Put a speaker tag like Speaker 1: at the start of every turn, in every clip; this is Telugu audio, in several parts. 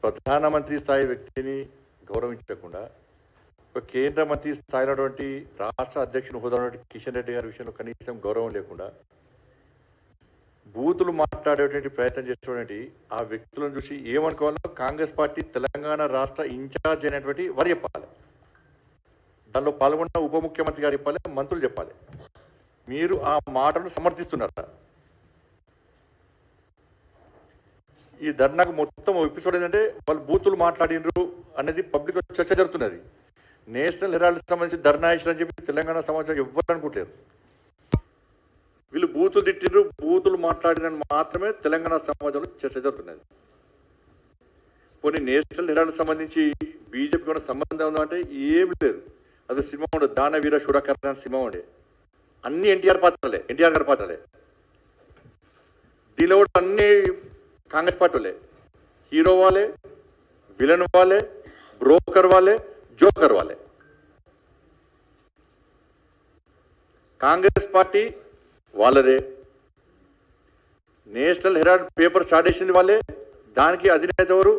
Speaker 1: ప్రధానమంత్రి స్థాయి వ్యక్తిని గౌరవించకుండా ఒక కేంద్ర మంత్రి స్థాయినటువంటి రాష్ట్ర అధ్యక్షుని హోదా కిషన్ రెడ్డి గారి విషయంలో కనీసం గౌరవం లేకుండా బూతులు మాట్లాడేటువంటి ప్రయత్నం చేసేటువంటి ఆ వ్యక్తులను చూసి ఏమనుకోవాలో కాంగ్రెస్ పార్టీ తెలంగాణ రాష్ట్ర ఇన్ఛార్జ్ అయినటువంటి వారు చెప్పాలి. దానిలో పాల్గొన్న ఉప ముఖ్యమంత్రి గారు చెప్పాలి, మంత్రులు చెప్పాలి. మీరు ఆ మాటను సమర్థిస్తున్నారా? ఈ ధర్నాకు మొత్తం ఎపిసోడ్ ఏంటంటే వాళ్ళు బూతులు మాట్లాడినరు అనేది పబ్లిక్ చర్చ జరుగుతున్నది. నేషనల్ హెరాల్డ్ సంబంధించి ధర్నా ఇచ్చారని చెప్పి తెలంగాణ సమాచారం ఎవ్వరు అనుకుంటారు. వీళ్ళు బూతులు తిట్టినరు, బూతులు మాట్లాడిన మాత్రమే తెలంగాణ సమాజంలో చర్చ జరుగుతున్నది. కొన్ని నేషనల్ హెరాల్డ్ సంబంధించి బీజేపీ కూడా సంబంధం ఉందంటే ఏమి లేదు. అది సినిమా ఉండదు, దానవీర షూరకర్ణ సినిమా ఉండే, అన్ని ఎన్టీఆర్ గారి పాత్రలే. దీనిలో కూడా అన్ని కాంగ్రెస్ పార్టీ వాళ్ళే, హీరో వాళ్ళే, విలన్ వాళ్ళే, బ్రోకర్ వాళ్ళే, జోకర్ వాళ్ళే. కాంగ్రెస్ పార్టీ వాళ్ళదే, నేషనల్ హెరాల్డ్ పేపర్ స్టార్ట్ చేసింది వాళ్ళే, దానికి అధినేత ఎవరు?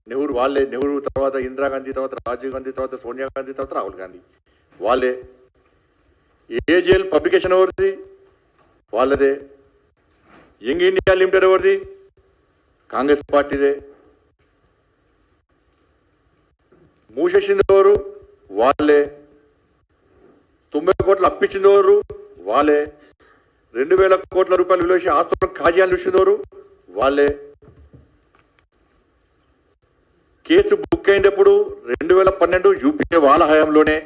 Speaker 1: నెహ్రూ వాళ్ళే. నెహ్రూ తర్వాత ఇందిరాగాంధీ, తర్వాత రాజీవ్ గాంధీ, తర్వాత సోనియా గాంధీ, తర్వాత రాహుల్ గాంధీ వాళ్ళే. ఏజేఎల్ పబ్లికేషన్ ఎవరిది? వాళ్ళదే. యంగ్ ఇండియా లిమిటెడ్ ఎవరిది? కాంగ్రెస్ పార్టీదే. మూసేసింది ఎవరు? వాళ్ళే. 90 కోట్లు అప్పించింది ఎవరు? వాళ్ళే. 2000 కోట్ల రూపాయలు విలువ చేసి ఆస్తులను కాజీయాలు చూసింది ఎవరు? వాళ్ళే. కేసు బుక్ అయినప్పుడు 2012 యూపీఏ వాళ్ళ హయాంలోనే.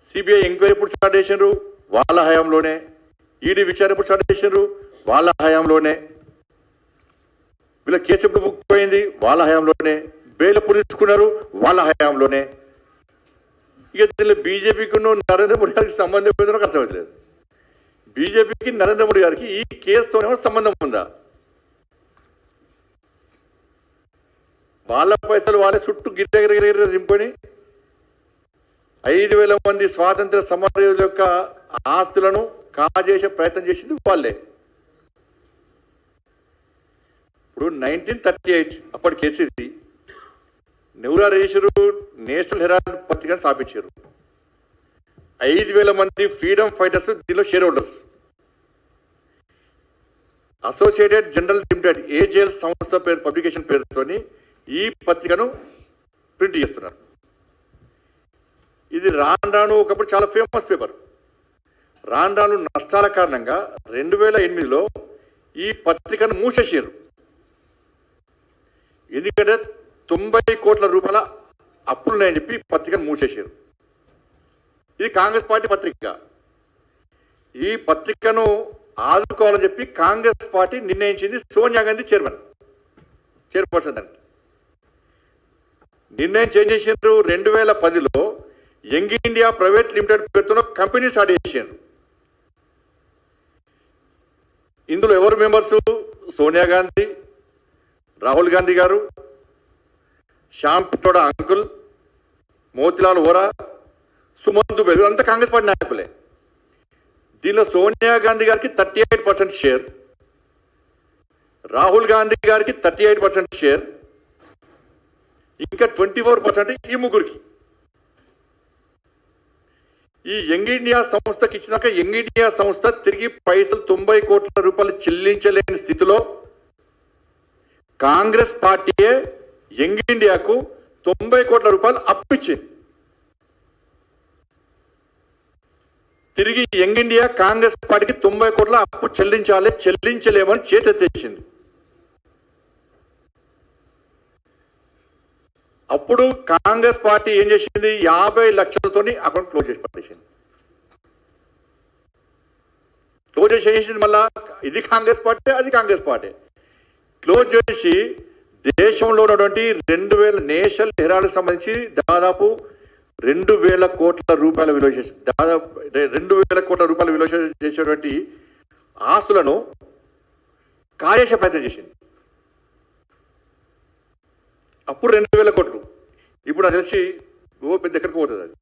Speaker 1: సిబిఐ ఎంక్వైరీ ఎప్పుడు స్టార్ట్ చేసినారు? వాళ్ళ హయాంలోనే. ఈడీ విచారణ ఎప్పుడు స్టార్ట్ చేసినారు? వాళ్ళ హయాంలోనే. వీళ్ళ కేసు ఎప్పుడు బుక్ అయింది? వాళ్ళ హయాంలోనే. బెయిల్ ఎప్పుడు తీసుకున్నారు? వాళ్ళ హయాంలోనే. ఇక దీనిలో బీజేపీకి నరేంద్ర మోడీ గారికి సంబంధం ఏదో నాకు అర్థమవుతలేదు. బీజేపీకి నరేంద్ర మోడీ గారికి ఈ కేసుతోనే సంబంధం ఉందా? వాళ్ళ పైసలు వాళ్ళే చుట్టూ గిరిగిరి దింపుకొని 5,000 మంది స్వాతంత్ర సమరయోధుల యొక్క ఆస్తులను కాజేసే ప్రయత్నం చేసింది వాళ్ళే. ఇప్పుడు 1938 అప్పటి కేసు ఇది. నెహ్రూ రేషరు నేషనల్ హెరాల్డ్ పత్రికను స్థాపించారు. 5,000 మంది ఫ్రీడమ్ ఫైటర్స్ దీనిలో share holders. Associated general limited AJL సంస్థ పేరు పబ్లికేషన్ పేరుతోని ఈ పత్రికను ప్రింట్ చేస్తున్నారు. ఇది రాను ఒకప్పుడు చాలా ఫేమస్ పేపర్. రాను నష్టాల కారణంగా 2008లో ఈ పత్రికను మూసేసారు. ఎందుకంటే 90 కోట్ల రూపాయల అప్పులున్నాయని చెప్పి పత్రికను మూసేసారు. ఇది కాంగ్రెస్ పార్టీ పత్రిక. ఈ పత్రికను ఆదుకోవాలని చెప్పి కాంగ్రెస్ పార్టీ నిర్ణయించింది. సోనియా గాంధీ చైర్పర్సన్ దానికి నిర్ణయం చేంజ్ చేసారు. 2010లో యంగ్ ఇండియా ప్రైవేట్ లిమిటెడ్ పేరుతో కంపెనీ స్టార్ట్ చేశారు. ఇందులో ఎవరు మెంబర్స్? సోనియా గాంధీ, రాహుల్ గాంధీ గారు, శ్యామ్ పిట్రోడా అంకుల్, మోతిలాల్ వోరా, సుమంత్ దుబే, అంతా కాంగ్రెస్ పార్టీ నాయకులే. దీనిలో సోనియా గాంధీ గారికి 38% షేర్, రాహుల్ గాంధీ గారికి 38% షేర్, ఇంకా 24% ఈ ముగ్గురికి. ఈ యంగ్ ఇండియా సంస్థకి ఇచ్చినాక యంగ్ ఇండియా సంస్థ తిరిగి పైసలు 90 కోట్ల రూపాయలు చెల్లించలేని స్థితిలో కాంగ్రెస్ పార్టీయే యంగ్ ఇండియాకు 90 కోట్ల రూపాయలు అప్పిచ్చింది. తిరిగి యంగ్ ఇండియా కాంగ్రెస్ పార్టీకి 90 కోట్ల అప్పు చెల్లించలేమని చేతెత్తేసింది. అప్పుడు కాంగ్రెస్ పార్టీ ఏం చేసింది? 50 లక్షలతోని అకౌంట్ క్లోజ్ చేసి పట్టేసింది. క్లోజ్ చేసేసింది. మళ్ళా ఇది కాంగ్రెస్ పార్టీ, అది కాంగ్రెస్ పార్టీ. క్లోజ్ చేసి దేశంలో ఉన్నటువంటి 2000 నేషనల్ హెరాల్డ్ సంబంధించి దాదాపు 2,000 కోట్ల రూపాయల విలువ చేసి దాదాపు 2,000 కోట్ల రూపాయల విలువ చేసేటువంటి ఆస్తులను కాజేసే ప్రయత్నం చేసింది. అప్పుడు 2,000 కోట్లు. ఇప్పుడు అది తెలిసి పెద్ద ఎక్కడికి పోతుంది అది.